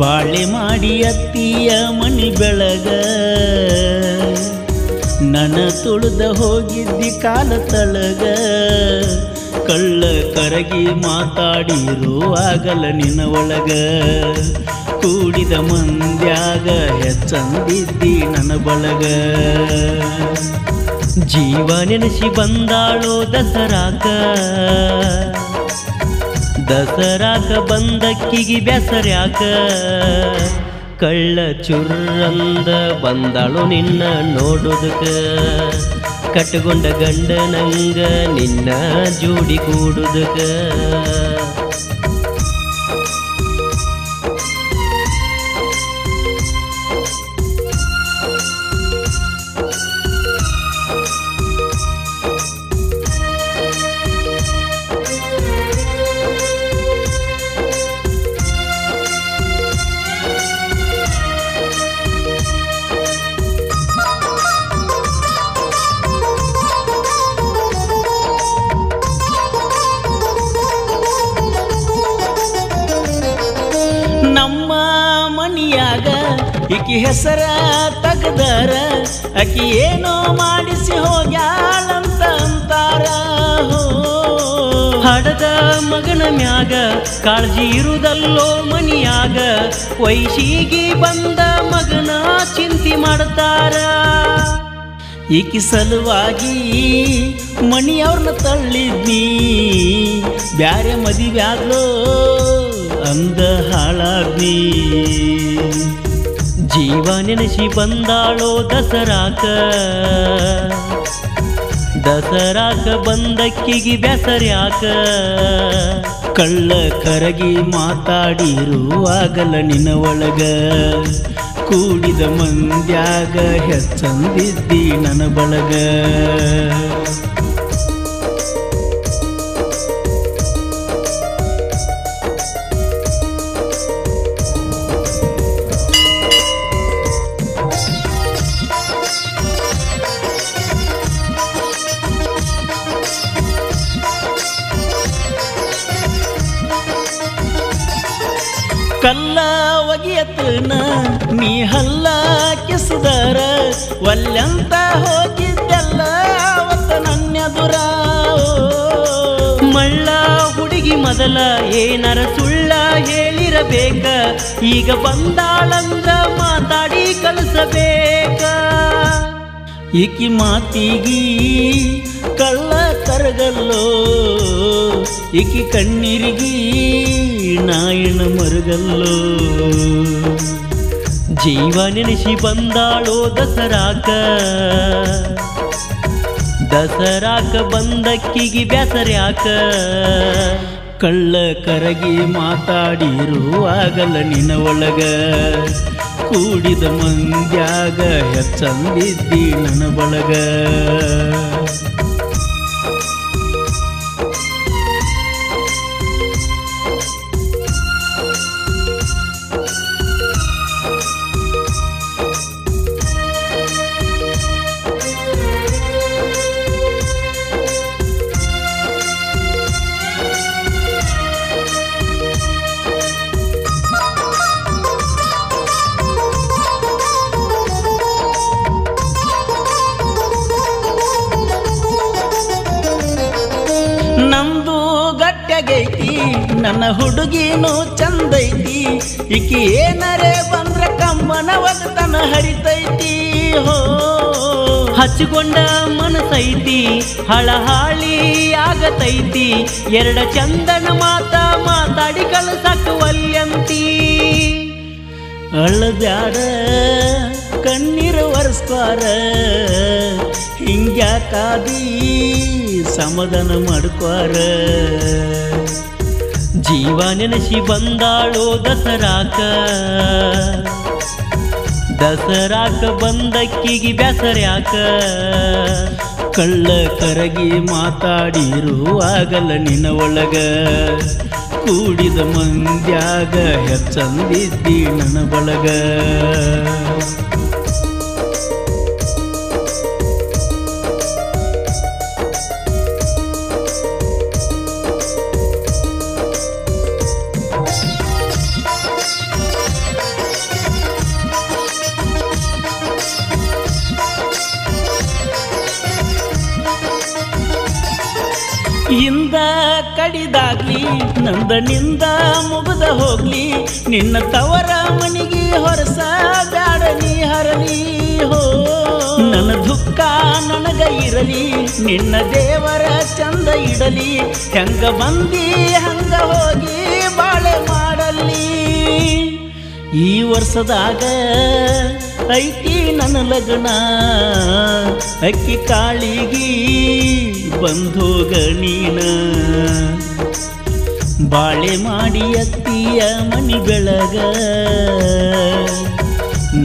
ಬಾಳೆ ಮಾಡಿ ಅತ್ತಿಯ ಮಣಿ ಬೆಳಗ ನನ ತುಳಿದ ಹೋಗಿದ್ದಿ ಕಾಲ ತಳಗ ಕಳ್ಳ ಕರಗಿ ಮಾತಾಡಿರುವಾಗಲ ನಿನ್ನ ಒಳಗ ಕೂಡಿದ ಮಂದ್ಯಾಗ ಹೆಚ್ಚಂದಿದ್ದಿ ನನ್ನ ಬಳಗ ಜೀವ ನೆನೆಸಿ ಬಂದಾಳೋ ದಸರಾಕ ಬಂದಕ್ಕಿಗಿ ಬೆಸರ್ಯಾಕ ಕಳ್ಳ ಚುರ್ರಂದ ಬಂದಾಳು ನಿನ್ನ ನೋಡುದಕ ಕಟ್ಟಗೊಂಡ ಗಂಡನಂಗ ನಿನ್ನ ಜೋಡಿ ಕೂಡುದಕ ಈಕಿ ಹೆಸರ ತಗದರ ಆಕಿ ಏನೋ ಮಾಡಿಸಿ ಹೋಗ್ಯಾಳಂತ ಅಂತಾರ ಹಡದ ಮಗನ ಮ್ಯಾಗ ಕಾಳಜಿ ಇರುವುದಲ್ಲೋ ಮನಿಯಾಗ ವೈಶಿಗಿ ಬಂದ ಮಗನ ಚಿಂತೆ ಮಾಡ್ತಾರ ಈಕಿ ಸಲುವಾಗಿ ಮಣಿಯವ್ರನ್ನ ತಳ್ಳಿದ್ನಿ ಬ್ಯಾರೆ ಮದಿವ್ಯಾಗ್ಲೋ ಅಂದ ಹಾಳಾದ್ನಿ ಜೀವ ನೆನೆಸಿ ಬಂದಾಳೋ ದಸರಾಕ ಬಂದಕ್ಕಿಗಿ ಬೆಸರ್ಯಾಕ ಕಳ್ಳ ಕರಗಿ ಮಾತಾಡಿರುವಾಗಲ ನಿನ್ನ ಒಳಗ ಕೂಡಿದ ಮಂದ್ಯಾಗ ಹೆಚ್ಚಂದಿದ್ದಿ ನನ್ನ ಬಳಗ ಕಲ್ಲ ಒಗಿಯತನ ನೀ ಹಲ್ಲ ಕಿಸದರ ಒಲ್ಲೆಂತ ಹೋಗಿದ್ದೆಲ್ಲ ಅವತ್ತ ನನ್ನೆದುರ ಮಳ್ಳ ಹುಡುಗಿ ಮೊದಲ ಏನರ ಸುಳ್ಳ ಹೇಳಿರಬೇಕ ಈಗ ಬಂದಾಳಂದ್ರ ಮಾತಾಡಿ ಕಳಿಸಬೇಕ ಈಕಿ ಮಾತಿಗಿ ಕಳ್ಳ ಕರಗಲ್ಲೋ ಈಕಿ ಕಣ್ಣೀರಿಗಿ ನಾಯಿನ ಮರುಗಲ್ಲೋ ಜೀವ ನೆನೆಸಿ ಬಂದಾಳೋ ದಸರಾಕ ಬಂದಕ್ಕಿಗಿ ಬೆಸರ್ಯಾಕ ಕಳ್ಳ ಕರಗಿ ಮಾತಾಡಿರುವಾಗಲ ನಿನ್ನ ಒಳಗ ಕೂಡಿದ ಮಂದ್ಯಾಗ ಹೆಚ್ಚಂದಿದ್ದಿ ನನ್ನ ಬಳಗ ನಮ್ದು ಗಟ್ಟಗೈತಿ ನನ್ನ ಹುಡುಗಿನೂ ಚಂದೈತಿ ಈಕಿ ಏನರೇ ಬಂದ್ರ ಕಮ್ಮನ ಒಗತನ ಹರಿತೈತಿ ಹೋ ಹಚ್ಚಿಕೊಂಡ ಮನಸೈತಿ ಹಳಹಾಳಿ ಆಗತೈತಿ ಎರಡ ಚಂದನ ಮಾತಾಡಿ ಕಳಸಕ ಒಲ್ಯಂತಿ ಅಳಬ್ಯಾಡ ಕಣ್ಣೀರ ಒರೆಸ್ತಾರ ಹಿಂಗ್ಯಾಕಾದಿ ಸಮಾಧಾನ ಮಾಡ್ಕ್ವಾರ ಜೀವ ನೆನೆಸಿ ಬಂದಾಳೋ ದಸರಾಕ ಬಂದಕ್ಕಿಗಿ ಬೆಸರ್ಯಾಕ ಕಳ್ಳ ಕರಗಿ ಮಾತಾಡಿರುವಾಗಲ ನಿನ್ನ ಒಳಗ ಕೂಡಿದ ಮಂದ್ಯಾಗ ಹೆಚ್ಚಂದಿದ್ದಿ ನನ್ನ ಬಳಗ ಇಂದ ಕಡಿದಾಗ್ಲಿ ನಂದನಿಂದ ಮುಗಿದ ಹೋಗ್ಲಿ ನಿನ್ನ ತವರ ಮನಿಗೆ ಹೊರಸ ಬ್ಯಾಡ ನೀ ಹರಲಿ ಹೋ ನನ್ನ ದುಃಖ ನನಗ ಇರಲಿ ನಿನ್ನ ದೇವರ ಚಂದ ಇಡಲಿ ಹೆಂಗ ಬಂದಿ ಹಂಗ ಹೋಗಿ ಬಾಳೆ ಮಾಡಲಿ ಈ ವರ್ಷದಾಗ ಐತಿ ನನ್ನ ಲಗ್ನ ಅಕ್ಕಿ ಕಾಳಿಗಿ ಬಂದೋಗ ನೀನ ಬಾಳೆ ಮಾಡಿ ಅತ್ತಿಯ ಮನಿ ಬೆಳಗ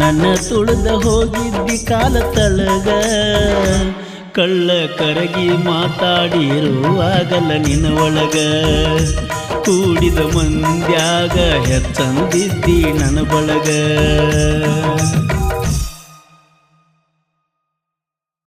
ನನ್ನ ತುಳಿದ ಹೋಗಿದ್ದಿ ಕಾಲ ತಳಗ ಕಳ್ಳ ಕರಗಿ ಮಾತಾಡಿರುವಾಗಲ್ಲ ನಿನ್ನ ಒಳಗ ಕೂಡಿದ ಮಂದ್ಯಾಗ ಹೆಚ್ಚಂದಿದ್ದಿ ನನ್ನ ಬಳಗ